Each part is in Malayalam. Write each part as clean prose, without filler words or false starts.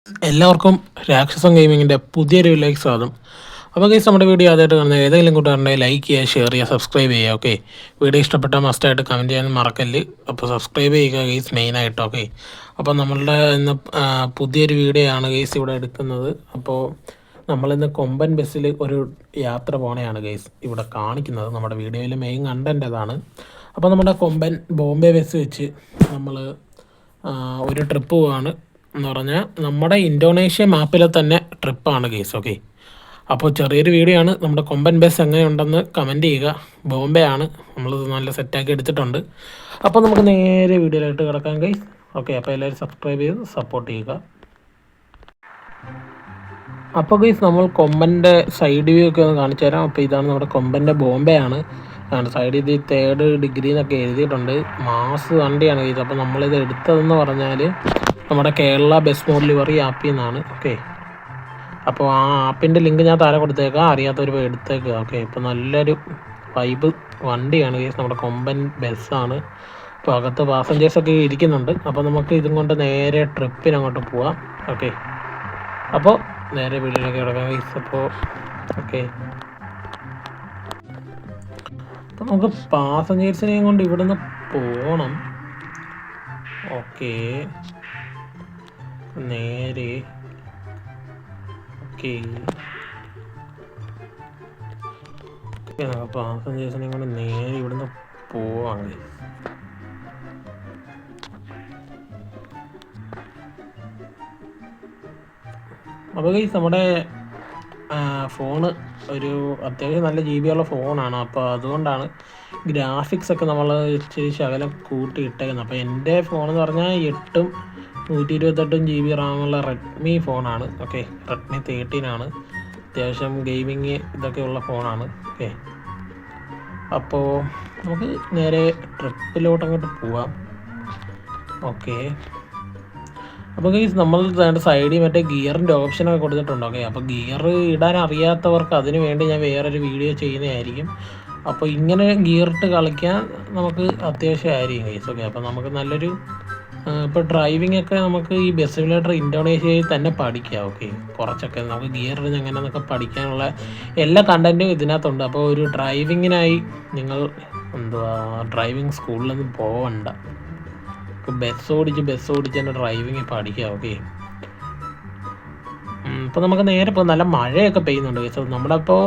എല്ലാവർക്കും രാക്ഷസൻ ഗെയിമിങ്ങിൻ്റെ പുതിയൊരു വീഡിയോയിലേക്ക് സ്വാഗതം. അപ്പോൾ ഗൈസ്, നമ്മുടെ വീഡിയോ ആദ്യമായിട്ട് കാണുന്ന ഏതെങ്കിലും കൂട്ടുകാരുണ്ടെങ്കിൽ ലൈക്ക് ചെയ്യുക, ഷെയർ ചെയ്യുക, സബ്സ്ക്രൈബ് ചെയ്യുക. ഓക്കെ, വീഡിയോ ഇഷ്ടപ്പെട്ടാൽ മസ്റ്റായിട്ട് കമൻറ്റ് ചെയ്യാനും മറക്കല്ല്. അപ്പോൾ സബ്സ്ക്രൈബ് ചെയ്യുക ഗൈസ്, മെയിനായിട്ട്. ഓക്കെ, അപ്പോൾ നമ്മളുടെ ഇന്ന് പുതിയൊരു വീഡിയോ ആണ് ഗൈസ് ഇവിടെ എടുക്കുന്നത്. അപ്പോൾ നമ്മളിന്ന് കൊമ്പൻ ബസ്സിൽ ഒരു യാത്ര പോകണയാണ് ഗൈസ് ഇവിടെ കാണിക്കുന്നത്. നമ്മുടെ വീഡിയോയിൽ മെയിൻ കണ്ടൻറ്റ് അതാണ്. അപ്പോൾ നമ്മുടെ കൊമ്പൻ ബോംബെ ബസ് വെച്ച് നമ്മൾ ഒരു ട്രിപ്പ് പോവാണ് എന്ന് പറഞ്ഞാൽ നമ്മുടെ ഇന്തോനേഷ്യ മാപ്പിലെ തന്നെ ട്രിപ്പാണ് കേസ്. ഓക്കെ, അപ്പോൾ ചെറിയൊരു വീഡിയോ ആണ്. നമ്മുടെ കൊമ്പൻ ബസ് എങ്ങനെയുണ്ടെന്ന് കമൻറ്റ് ചെയ്യുക. ബോംബെ ആണ്, നമ്മൾ നല്ല സെറ്റാക്കി എടുത്തിട്ടുണ്ട്. അപ്പോൾ നമുക്ക് നേരെ വീഡിയോയിലായിട്ട് കിടക്കാം ഗൈസ്. ഓക്കെ, അപ്പോൾ എല്ലാവരും സബ്സ്ക്രൈബ് ചെയ്ത് സപ്പോർട്ട് ചെയ്യുക. അപ്പോൾ ഗൈസ്, നമ്മൾ കൊമ്പൻ്റെ സൈഡ് വ്യൂ ഒക്കെ ഒന്ന് കാണിച്ചു തരാം. അപ്പോൾ ഇതാണ് നമ്മുടെ കൊമ്പൻ്റെ ബോംബെ ആണ്. സൈഡിൽ ഇത് 3rd ഡിഗ്രി എന്നൊക്കെ എഴുതിയിട്ടുണ്ട്. മാസ് വണ്ടിയാണ് ഗൈസ്. അപ്പോൾ നമ്മളിത് എടുത്തതെന്ന് പറഞ്ഞാൽ നമ്മുടെ കേരള ബസ് മോഡ് ലിവറി ആപ്പിൽ നിന്നാണ്. ഓക്കെ, അപ്പോൾ ആ ആപ്പിൻ്റെ ലിങ്ക് ഞാൻ താഴെ കൊടുത്തേക്കാം, അറിയാത്തവർ പോയി എടുത്തേക്കുക. ഓക്കെ, ഇപ്പോൾ നല്ലൊരു വൈബ് വണ്ടിയാണ് ഗൈസ്, നമ്മുടെ കൊമ്പൻ ബസ്സാണ്. അപ്പോൾ അകത്ത് പാസഞ്ചേഴ്സൊക്കെ ഇരിക്കുന്നുണ്ട്. അപ്പോൾ നമുക്ക് ഇതും കൊണ്ട് നേരെ ട്രിപ്പിന് അങ്ങോട്ട് പോവാം. ഓക്കെ, അപ്പോൾ നേരെ വീട്ടിലേക്ക് കിടക്കാം ഗൈസ്. അപ്പോൾ ഓക്കെ, അപ്പോൾ നമുക്ക് പാസഞ്ചേഴ്സിനെയും കൊണ്ട് ഇവിടുന്ന് പോകണം. ഓക്കെ, നേരെ ഓക്കെ പാസഞ്ചേഴ്സിനെയും കൊണ്ട് നേരെ ഇവിടുന്ന് പോവാണ്. അപ്പോൾ ഗൈസ്, നമ്മുടെ ഫോണ് ഒരു അത്യാവശ്യം നല്ല GB ഉള്ള ഫോണാണ്. അപ്പോൾ അതുകൊണ്ടാണ് ഗ്രാഫിക്സ് ഒക്കെ നമ്മൾ ഇച്ചിരി ശകലം കൂട്ടി ഇട്ടേക്കുന്നത്. അപ്പോൾ എൻ്റെ ഫോണെന്ന് പറഞ്ഞാൽ 8ഉം 128 GB റാമുള്ള റെഡ്മി ഫോണാണ്. ഓക്കെ, റെഡ്മി 13 ആണ്. അത്യാവശ്യം ഗെയിമിങ് ഇതൊക്കെ ഉള്ള ഫോണാണ്. ഓക്കെ, അപ്പോൾ നമുക്ക് നേരെ ട്രിപ്പിലോട്ട് അങ്ങോട്ട് പോവാം. ഓക്കെ, അപ്പോൾ ഗൈസ്, നമ്മൾ സൈഡിൽ മറ്റേ ഗിയറിൻ്റെ ഓപ്ഷനൊക്കെ കൊടുത്തിട്ടുണ്ട്. ഓക്കെ, അപ്പോൾ ഗിയർ ഇടാൻ അറിയാത്തവർക്ക് അതിന് വേണ്ടി ഞാൻ വേറൊരു വീഡിയോ ചെയ്യുന്നതായിരിക്കും. അപ്പോൾ ഇങ്ങനെ ഗിയറിട്ട് കളിക്കാൻ നമുക്ക് അത്യാവശ്യമായിരിക്കും ഗൈസ്. ഓക്കെ, അപ്പോൾ നമുക്ക് നല്ലൊരു ഇപ്പോൾ ഡ്രൈവിംഗ് ഒക്കെ നമുക്ക് ഈ ബസ് സിമുലേറ്റർ ഇന്തോനേഷ്യയിൽ തന്നെ പഠിക്കാം. ഓക്കെ, കുറച്ചൊക്കെ നമുക്ക് ഗിയർ ഇടുന്ന എങ്ങനെയെന്നൊക്കെ പഠിക്കാനുള്ള എല്ലാ കണ്ടൻറ്റും ഇതിനകത്തുണ്ട്. അപ്പോൾ ഒരു ഡ്രൈവിങ്ങിനായി നിങ്ങൾ ഡ്രൈവിംഗ് സ്കൂളിലൊന്നും പോവണ്ട. ഇപ്പോൾ ബസ് ഓടിച്ച് തന്നെ ഡ്രൈവിങ് പഠിക്കാം. ഓക്കെ, ഇപ്പോൾ നമുക്ക് നേരെ ഇപ്പോൾ നല്ല മഴയൊക്കെ പെയ്യുന്നുണ്ട് ഗൈസ്. നമ്മുടെ ഇപ്പോൾ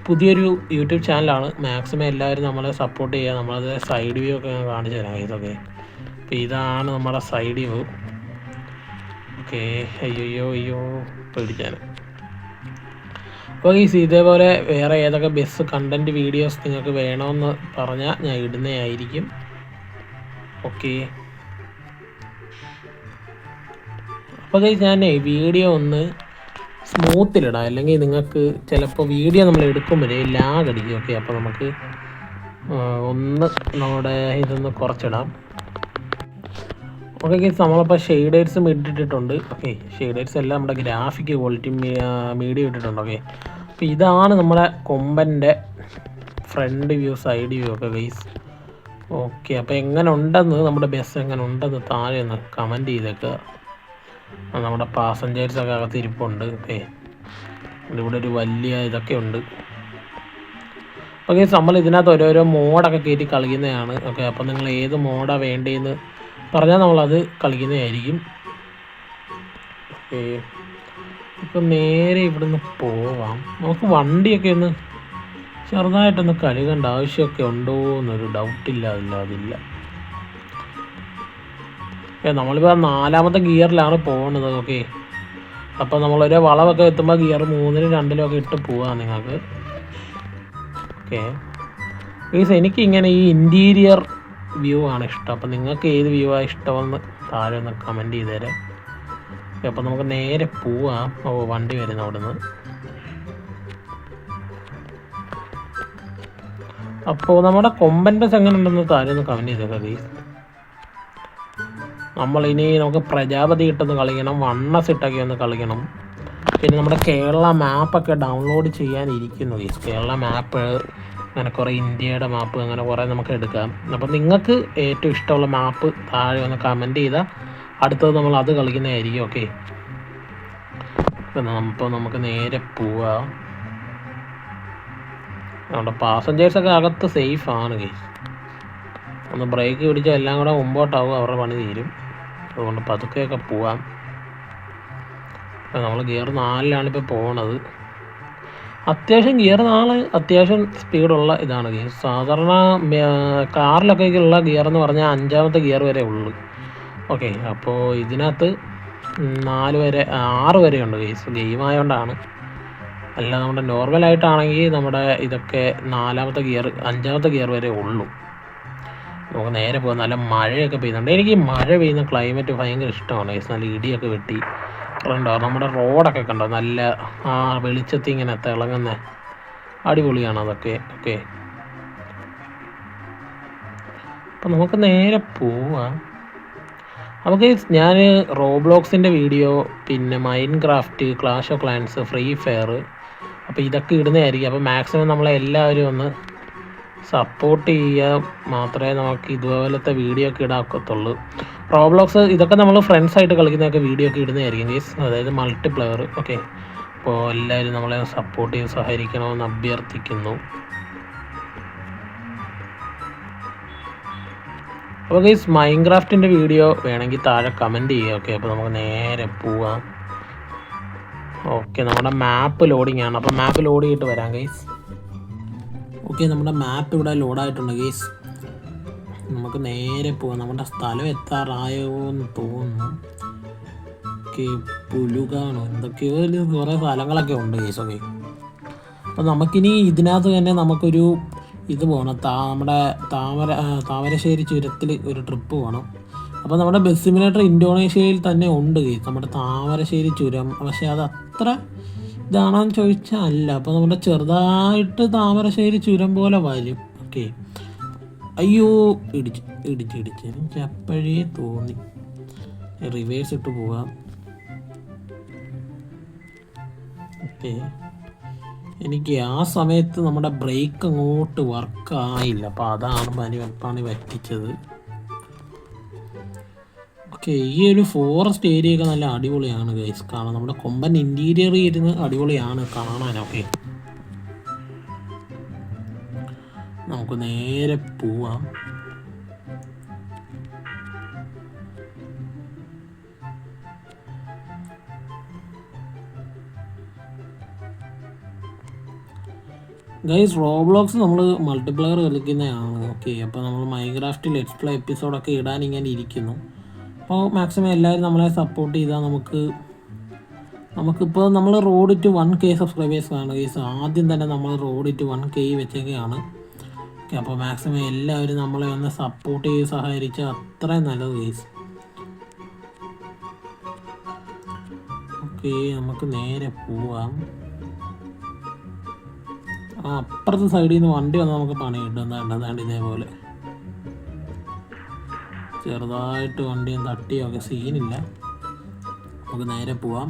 പുതിയൊരു യൂട്യൂബ് ചാനലാണ്. മാക്സിമം എല്ലാവരും നമ്മളെ സപ്പോർട്ട് ചെയ്യുക. നമ്മളത് സൈഡ് വ്യൂ ഒക്കെ കാണിച്ചു തരാം ഗൈസ്. ഓക്കെ, അപ്പോൾ ഇതാണ് നമ്മുടെ സൈഡ് വ്യൂ. ഓക്കെ, അയ്യോ പേടിക്കാൻ. അപ്പോൾ ഗൈസ്, ഇതേപോലെ വേറെ ഏതൊക്കെ ബസ് കണ്ടൻറ്റ് വീഡിയോസ് നിങ്ങൾക്ക് വേണമെന്ന് പറഞ്ഞാൽ ഞാൻ ഇടുന്നതായിരിക്കും. ഓക്കെ, അപ്പോൾ ഗൈസ്, ഞാൻ വീഡിയോ ഒന്ന് സ്മൂത്തിലിടാം, അല്ലെങ്കിൽ നിങ്ങൾക്ക് ചിലപ്പോൾ വീഡിയോ നമ്മൾ എടുക്കുമ്പോഴേ ലാഗ് അടിക്കും. ഓക്കെ, അപ്പോൾ നമുക്ക് ഒന്ന് നമ്മുടെ ഇതൊന്ന് കുറച്ചിടാം. ഓക്കെ ഗൈസ്, നമ്മളിപ്പോൾ ഷെയ്ഡേഴ്സും ഇട്ടിട്ടുണ്ട്. ഓക്കെ, ഷെയ്ഡേഴ്സ് എല്ലാം നമ്മുടെ ഗ്രാഫിക് ക്വാളിറ്റി മീഡിയം ഇട്ടിട്ടുണ്ട്. ഓക്കെ, അപ്പോൾ ഇതാണ് നമ്മുടെ കൊമ്പൻ്റെ ഫ്രണ്ട് വ്യൂ, സൈഡ് വ്യൂ ഒക്കെ ഗൈസ്. ഓക്കെ, അപ്പോൾ എങ്ങനെ ഉണ്ടെന്ന്, നമ്മുടെ ബസ് എങ്ങനെ ഉണ്ടെന്ന് താഴെ ഒന്ന് കമൻറ്റ് ചെയ്തേക്കുക. നമ്മുടെ പാസഞ്ചേഴ്സൊക്കെ അകത്ത് ഇരിപ്പുണ്ട്. ഓക്കെ, ഇവിടെ ഒരു വലിയ ഇതൊക്കെ ഉണ്ട്. ഓക്കെ, നമ്മൾ ഇതിനകത്ത് ഓരോരോ മോഡൊക്കെ കയറ്റി കളിക്കുന്നതാണ്. ഓക്കെ, അപ്പോൾ നിങ്ങൾ ഏത് മോഡാണ് വേണ്ടതെന്ന് പറഞ്ഞാൽ നമ്മളത് കളിക്കുന്നതായിരിക്കും. ഓക്കെ, ഇപ്പോൾ നേരെ ഇവിടുന്ന് പോവാം. നമുക്ക് വണ്ടിയൊക്കെ ഒന്ന് ചെറുതായിട്ടൊന്ന് കഴുകേണ്ട ആവശ്യമൊക്കെ ഉണ്ടോ എന്നൊരു ഡൗട്ടില്ല, അതില്ല. നമ്മളിപ്പോൾ 4ാമത്തെ ഗിയറിലാണ് പോകുന്നത്. ഓക്കെ, അപ്പോൾ നമ്മളൊരു വളവൊക്കെ എത്തുമ്പോൾ ഗിയർ 3ലും 2ലും ഒക്കെ ഇട്ട് പോവാം നിങ്ങൾക്ക്. ഓക്കെ ഗൈസ്, എനിക്ക് ഇങ്ങനെ ഈ ഇൻറ്റീരിയർ വ്യൂ ആണ് ഇഷ്ടം. അപ്പോൾ നിങ്ങൾക്ക് ഏത് വ്യൂ ആണ് ഇഷ്ടമെന്ന് താഴെ ഒന്ന് കമൻറ്റ് ചെയ്ത് തരാം. അപ്പോൾ നമുക്ക് നേരെ പോവാം. വണ്ടി വരുന്ന അവിടെ നിന്ന്. അപ്പോൾ നമ്മുടെ കൊമ്പൻ ബസ് എങ്ങനെ ഉണ്ടെന്ന് താഴെ ഒന്ന് കമൻറ്റ് ചെയ്തേക്കാം ഗൈസ്. നമ്മളിനി നമുക്ക് പ്രജാപതി ഇട്ടൊന്ന് കളിക്കണം, വണ്ണസ് ഇട്ടൊക്കെ ഒന്ന് കളിക്കണം. പിന്നെ നമ്മുടെ കേരള മാപ്പൊക്കെ ഡൗൺലോഡ് ചെയ്യാനിരിക്കുന്നു ഗൈസ്. കേരള മാപ്പ്, അങ്ങനെ കുറേ ഇന്ത്യയുടെ മാപ്പ്, അങ്ങനെ കുറേ നമുക്ക് എടുക്കാം. അപ്പം നിങ്ങൾക്ക് ഏറ്റവും ഇഷ്ടമുള്ള മാപ്പ് താഴെ ഒന്ന് കമൻറ്റ് ചെയ്താൽ അടുത്തത് നമ്മൾ അത് കളിക്കുന്നതായിരിക്കും. ഓക്കെ, ഇപ്പോൾ നമുക്ക് നേരെ പോവാം. നമ്മുടെ പാസഞ്ചേഴ്സൊക്കെ അകത്ത് സേഫാണ് ഗൈസ്. ഒന്ന് ബ്രേക്ക് പിടിച്ചാൽ എല്ലാം കൂടെ മുമ്പോട്ടാവും, അവരുടെ പണി തീരും. അതുകൊണ്ട് പതുക്കെയൊക്കെ പോവാം. നമ്മൾ ഗിയർ 4 ഇപ്പോൾ പോണത്. അത്യാവശ്യം ഗിയർ 4 അത്യാവശ്യം സ്പീഡുള്ള ഇതാണ് ഗിയർ. സാധാരണ കാറിലൊക്കെ ഉള്ള ഗിയർ എന്ന് പറഞ്ഞാൽ 5ാമത്തെ ഗിയർ വരെ ഉള്ളു. ഓക്കെ, അപ്പോൾ ഇതിനകത്ത് 6 വരെയുണ്ട് ഗെയിംസ്. ഗെയിം ആയതുകൊണ്ടാണ്. അല്ല നമ്മുടെ നോർമലായിട്ടാണെങ്കിൽ നമ്മുടെ ഇതൊക്കെ 4ാമത്തെ ഗിയർ 5ാമത്തെ ഗിയർ വരെ ഉള്ളൂ. നമുക്ക് നേരെ പോകാം. നല്ല മഴയൊക്കെ പെയ്യുന്നുണ്ട്. എനിക്ക് മഴ പെയ്യുന്ന ക്ലൈമറ്റ് ഭയങ്കര ഇഷ്ടമാണ് ഗെയിംസ്. നല്ല ഇടിയൊക്കെ വെട്ടി കണ്ടോ, നമ്മുടെ റോഡൊക്കെ കണ്ടോ, നല്ല വെളിച്ചത്തിൽ ഇങ്ങനെ തിളങ്ങുന്ന അടിപൊളിയാണ് അതൊക്കെ. ഓക്കെ, അപ്പം നമുക്ക് നേരെ പോവാം. നമുക്ക് ഞാൻ റോബ്ലോക്സിൻ്റെ വീഡിയോ, പിന്നെ Minecraft, clash of clans, free fire, അപ്പോൾ ഇതൊക്കെ ഇടുന്നതായിരിക്കും. അപ്പോൾ മാക്സിമം നമ്മളെല്ലാവരും ഒന്ന് സപ്പോർട്ട് ചെയ്യുക, മാത്രമേ നമുക്ക് ഇതുപോലത്തെ വീഡിയോ ഒക്കെ ഇടാക്കത്തുള്ളൂ. റോബ്ലോക്സ് ഇതൊക്കെ നമ്മൾ ഫ്രണ്ട്സായിട്ട് കളിക്കുന്നതൊക്കെ വീഡിയോ ഒക്കെ ഇടുന്നതായിരിക്കും ഗൈസ്, അതായത് മൾട്ടിപ്ലെയർ. ഓക്കെ, അപ്പോൾ എല്ലാവരും നമ്മളെ സപ്പോർട്ട് ചെയ്ത് സഹകരിക്കണമെന്ന് അഭ്യർത്ഥിക്കുന്നു. അപ്പോൾ ഗൈസ് മൈൻക്രാഫ്റ്റിൻ്റെ വീഡിയോ വേണമെങ്കിൽ താഴെ കമൻറ്റ് ചെയ്യുക. ഓക്കെ, അപ്പോൾ നമുക്ക് നേരെ പോവാം. ഓക്കെ, നമ്മുടെ മാപ്പ് ലോഡിങ് ആണ്. അപ്പോൾ മാപ്പ് ലോഡ് ചെയ്തിട്ട് വരാം ഗൈസ്. ഓക്കെ, നമ്മുടെ മാപ്പ് ഇവിടെ ലോഡായിട്ടുണ്ട് ഗൈസ്. നമുക്ക് നേരെ പോവാം. നമ്മുടെ സ്ഥലം എത്താറായോ എന്ന് തോന്നുന്നു. ഓക്കെ, പുലുകാണോ എന്തൊക്കെയോ കുറേ സ്ഥലങ്ങളൊക്കെ ഉണ്ട് ഗൈസ്. ഓക്കെ, അപ്പോൾ നമുക്കിനി ഇതിനകത്ത് തന്നെ നമുക്കൊരു ഇത് പോകണം. നമ്മുടെ താമരശ്ശേരി ചുരത്തിൽ ഒരു ട്രിപ്പ് പോകണം. അപ്പോൾ നമ്മുടെ ബസ് സിമുലേറ്റർ ഇന്തോനേഷ്യയിൽ തന്നെ ഉണ്ട് ഗൈസ്, നമ്മുടെ താമരശ്ശേരി ചുരം. പക്ഷേ അത് അത്ര ഇതാണെന്ന് ചോദിച്ചാൽ അല്ല. അപ്പോൾ നമ്മുടെ ചെറുതായിട്ട് താമരശ്ശേരി ചുരം പോലെ വരും. ഓക്കെ, അയ്യോ ഇടിച്ച് എനിക്ക് അപ്പോഴേ തോന്നി. റിവേഴ്സ് ഇട്ട് പോവാം. ഓക്കെ, എനിക്ക് ആ സമയത്ത് നമ്മുടെ ബ്രേക്ക് അങ്ങോട്ട് വർക്കായില്ല, അപ്പോൾ അതാണ് പണി പറ്റിച്ചത്. ഓക്കെ, ഈ ഒരു ഫോറസ്റ്റ് ഏരിയ ഒക്കെ നല്ല അടിപൊളിയാണ് ഗൈസ് കാണാൻ. നമ്മുടെ കൊമ്പൻ ഇൻറ്റീരിയർ ഇരുന്ന് അടിപൊളിയാണ് കാണാൻ. ഓക്കെ, നമുക്ക് നേരെ പോവാം. ഗൈസ് റോബ്ലോക്സ് നമ്മൾ മൾട്ടിപ്ലെയർ കളിക്കുന്നതാണ്. ഓക്കെ, അപ്പോൾ നമ്മൾ മൈൻക്രാഫ്റ്റ് ലെറ്റ്സ് പ്ലേ എപ്പിസോഡൊക്കെ ഇടാൻ ഇങ്ങനെ ഇരിക്കുന്നു. അപ്പോൾ മാക്സിമം എല്ലാവരും നമ്മളെ സപ്പോർട്ട് ചെയ്താൽ നമുക്കിപ്പോൾ നമ്മൾ റോഡ് ടു 1K സബ്സ്ക്രൈബേഴ്സാണ് ഗൈസ്. ആദ്യം തന്നെ നമ്മൾ റോഡ് ടു 1K വെച്ചൊക്കെയാണ്. ഓക്കെ, അപ്പോൾ മാക്സിമം എല്ലാവരും നമ്മളെ ഒന്ന് സപ്പോർട്ട് ചെയ്ത് സഹകരിച്ചാൽ അത്രയും നല്ലത് ഗൈസ്. ഓക്കെ, നമുക്ക് നേരെ പോവാം. അപ്പുറത്തെ സൈഡിൽ നിന്ന് വണ്ടി വന്നാൽ നമുക്ക് പണി കിട്ടും. എന്താണ്ട് ഇതേപോലെ ചെറുതായിട്ട് വണ്ടിയും തട്ടിയൊക്കെ സീനില്ല. നമുക്ക് നേരെ പോവാം.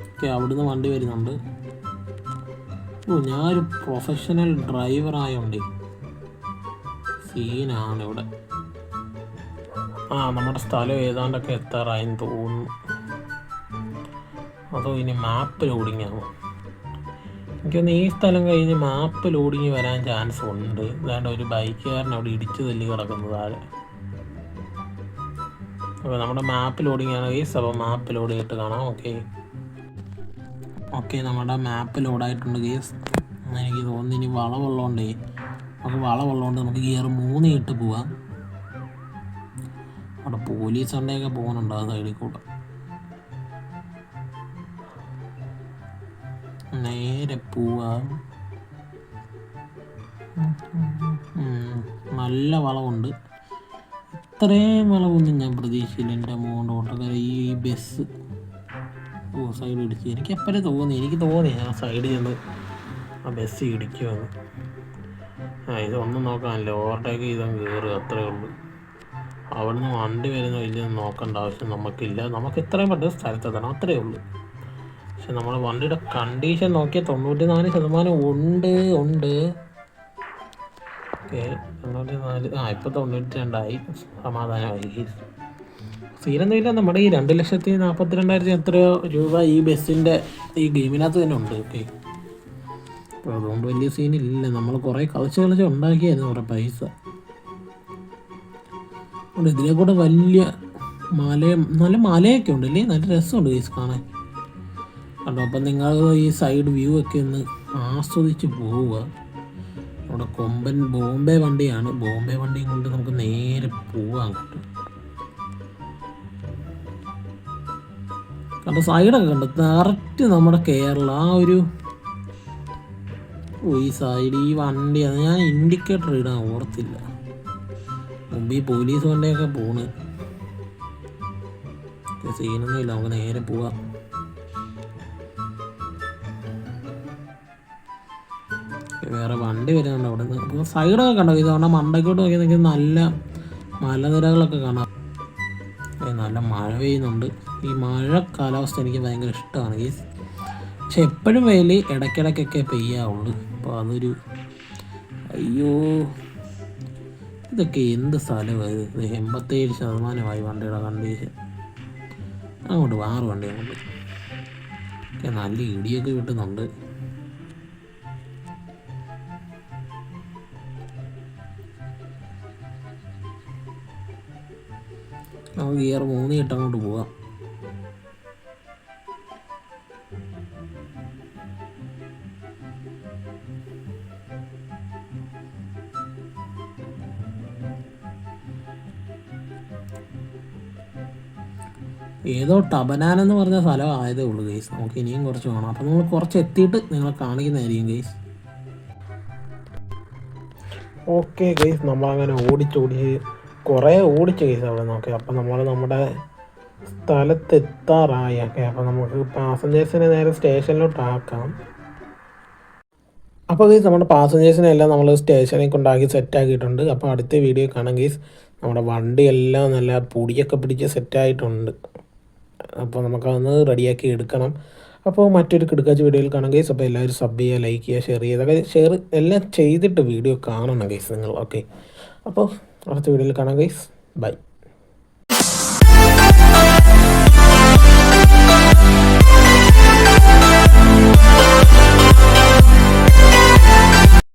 ഓക്കെ, അവിടുന്ന് വണ്ടി വരുന്നുണ്ട്. ഞാനൊരു പ്രൊഫഷണൽ ഡ്രൈവറായോണ്ട് സീനാണ് ഇവിടെ. നമ്മുടെ സ്ഥലം ഏതാണ്ടൊക്കെ എത്താറായെന്ന് തോന്നുന്നു. അതോ ഇനി മാപ്പ് ലോഡിങ് ആകും. എനിക്കൊന്ന് ഈ സ്ഥലം കഴിഞ്ഞ് മാപ്പ് ലോഡിങ് വരാൻ ചാൻസ് ഉണ്ട്. അതാണ്ട് ഒരു ബൈക്കുകാരൻ അവിടെ ഇടിച്ചു തല്ലി കിടക്കുന്നത് താഴെ. അപ്പോൾ നമ്മുടെ മാപ്പ് ലോഡിങ് ആണ് ഗൈസ്. അപ്പോൾ മാപ്പ് ലോഡ് ചെയ്തിട്ട് കാണാം. ഓക്കെ, നമ്മുടെ മാപ്പ് ലോഡായിട്ടുണ്ട് ഗൈസ്. എനിക്ക് തോന്നുന്നു ഇനി വളവുള്ളതുകൊണ്ടേ നമുക്ക് ഗിയർ 3 ഇട്ട് പോവാം. അവിടെ പോലീസ് വണ്ടിയൊക്കെ പോകുന്നുണ്ട് ആ സൈഡിൽ കൂടെ. നേരെ പോവാം. നല്ല വളവുണ്ട്. ഇത്രയും വളവൊന്നും ഞാൻ പ്രതീക്ഷിച്ചില്ല. എൻ്റെ അമൗണ്ട് ഓട്ടോക്കാർ ഈ ബസ് സൈഡ് ഇടിച്ച് എനിക്ക് എപ്പോഴും തോന്നി ആ സൈഡിൽ ചെന്ന് ആ ബസ് ഇടിക്കുമെന്ന്. ഇതൊന്നും നോക്കാനില്ല, ഓവർടേക്ക് ചെയ്തങ്ങ് കയറുക, അത്രേ ഉള്ളൂ. അവിടുന്ന് വണ്ടി വരുന്ന ഇല്ലെന്ന് നോക്കേണ്ട ആവശ്യം നമുക്കില്ല. നമുക്ക് ഇത്രയും പെട്ടെന്ന് സ്ഥലത്തെത്തണം, അത്രയേ ഉള്ളൂ. പക്ഷെ നമ്മുടെ വണ്ടിയുടെ കണ്ടീഷൻ നോക്കിയാൽ 94% ഉണ്ട്. ഓക്കെ 94 ഇപ്പോൾ 92 സമാധാനമായി ഗൈസ്. സീനൊന്നുമില്ല. നമ്മുടെ ഈ 2,42,000 എത്രയോ രൂപ ഈ ബസ്സിൻ്റെ ഈ ഗെയിമിനകത്ത് തന്നെ ഉണ്ട്. ഓക്കെ, അപ്പോൾ അതുകൊണ്ട് വലിയ സീനില്ല. നമ്മൾ കുറേ കളിച്ച് ഉണ്ടാക്കിയായിരുന്നു കുറേ പൈസ. അതുകൊണ്ട് ഇതിനെ കൂടെ വലിയ നല്ല മലയൊക്കെ ഉണ്ടല്ലേ, നല്ല രസമുണ്ട് ഗൈസ് കാണാൻ കണ്ടോ. അപ്പം നിങ്ങൾ ഈ സൈഡ് വ്യൂ ഒക്കെ ഒന്ന് ആസ്വദിച്ച് പോവുക. നമ്മുടെ കൊമ്പൻ ബോംബെ വണ്ടിയാണ്. ബോംബെ വണ്ടിയും കൊണ്ട് നമുക്ക് നേരെ പോവാൻ കിട്ടും. കണ്ടോ സൈഡൊക്കെ കണ്ടോ, കറക്റ്റ് നമ്മുടെ കേരള ആ ഒരു ഈ സൈഡ് ഈ വണ്ടി. അത് ഞാൻ ഇൻഡിക്കേറ്റർ ഇടാൻ ഓർത്തില്ല. മുമ്പ് ഈ പോലീസ് വണ്ടിയൊക്കെ പോണ്. സീനൊന്നും ഇല്ല, നമുക്ക് നേരെ പോവാം. വേറെ വണ്ടി വരുന്നുണ്ട് അവിടെ നിന്ന്. സൈഡൊക്കെ കണ്ടോ, ഇതവണ മണ്ടയ്ക്കോട്ട് നോക്കി നിങ്ങൾക്ക് നല്ല മലനിരകളൊക്കെ കാണാം. നല്ല മഴ പെയ്യുന്നുണ്ട്. ഈ മഴ കാലാവസ്ഥ എനിക്ക് ഭയങ്കര ഇഷ്ടമാണ് ഈ. പക്ഷെ എപ്പോഴും വെയിൽ ഇടയ്ക്കിടയ്ക്കൊക്കെ പെയ്യാവുള്ളൂ. അപ്പോൾ അതൊരു അയ്യോ, ഇതൊക്കെ എന്ത് സ്ഥലമാണ് ഇത്. 87% വണ്ടിയുടെ കണ്ടീഷൻ. അങ്ങോട്ട് 6 വണ്ടി അങ്ങോട്ട്. നല്ല ഇടിയൊക്കെ കിട്ടുന്നുണ്ട്. നമുക്ക് ഗിയർ 3 ഇട്ട് അങ്ങോട്ട് പോവാം. ഏതോ ടബനാൻ എന്ന് പറഞ്ഞ സ്ഥലം ആയതേ ഉള്ളൂ ഗൈസ്. നമുക്ക് ഇനിയും കുറച്ച് വേണം. അപ്പം നമ്മൾ കുറച്ച് എത്തിയിട്ട് നിങ്ങളെ കാണിക്കുന്നതായിരിക്കും ഗൈസ്. ഓക്കെ ഗൈസ്, നമ്മളങ്ങനെ ഓടിച്ച് കുറേ ഓടിച്ച് ഗൈസ് അവിടെ നോക്കി. അപ്പം നമ്മൾ നമ്മുടെ സ്ഥലത്തെത്താറായി. ഓക്കെ, അപ്പം നമുക്ക് പാസഞ്ചേഴ്സിനെ നേരെ സ്റ്റേഷനിലോട്ടാക്കാം. അപ്പോൾ ഗൈസ് നമ്മുടെ പാസഞ്ചേഴ്സിനെ എല്ലാം നമ്മൾ സ്റ്റേഷനിൽ കൊണ്ടാക്കി സെറ്റാക്കിയിട്ടുണ്ട്. അപ്പോൾ അടുത്ത വീഡിയോ കാണാം ഗൈസ്. നമ്മുടെ വണ്ടിയെല്ലാം നല്ല പൊടിയൊക്കെ പിടിച്ച് സെറ്റായിട്ടുണ്ട്. അപ്പോൾ നമുക്കതൊന്ന് റെഡിയാക്കി എടുക്കണം. അപ്പോൾ മറ്റൊരു കിടക്കാച്ച വീഡിയോയിൽ കാണാം ഗൈസ്. അപ്പോൾ എല്ലാവരും സബ് ചെയ്യുക, ലൈക്ക് ചെയ്യുക, ഷെയർ ചെയ്യുക. അതൊക്കെ ഷെയർ എല്ലാം ചെയ്തിട്ട് വീഡിയോ കാണണം ഗൈസ് നിങ്ങൾ. ഓക്കെ, അപ്പോൾ അടുത്ത വീഡിയോയിൽ കാണാം ഗൈസ്. ബൈ.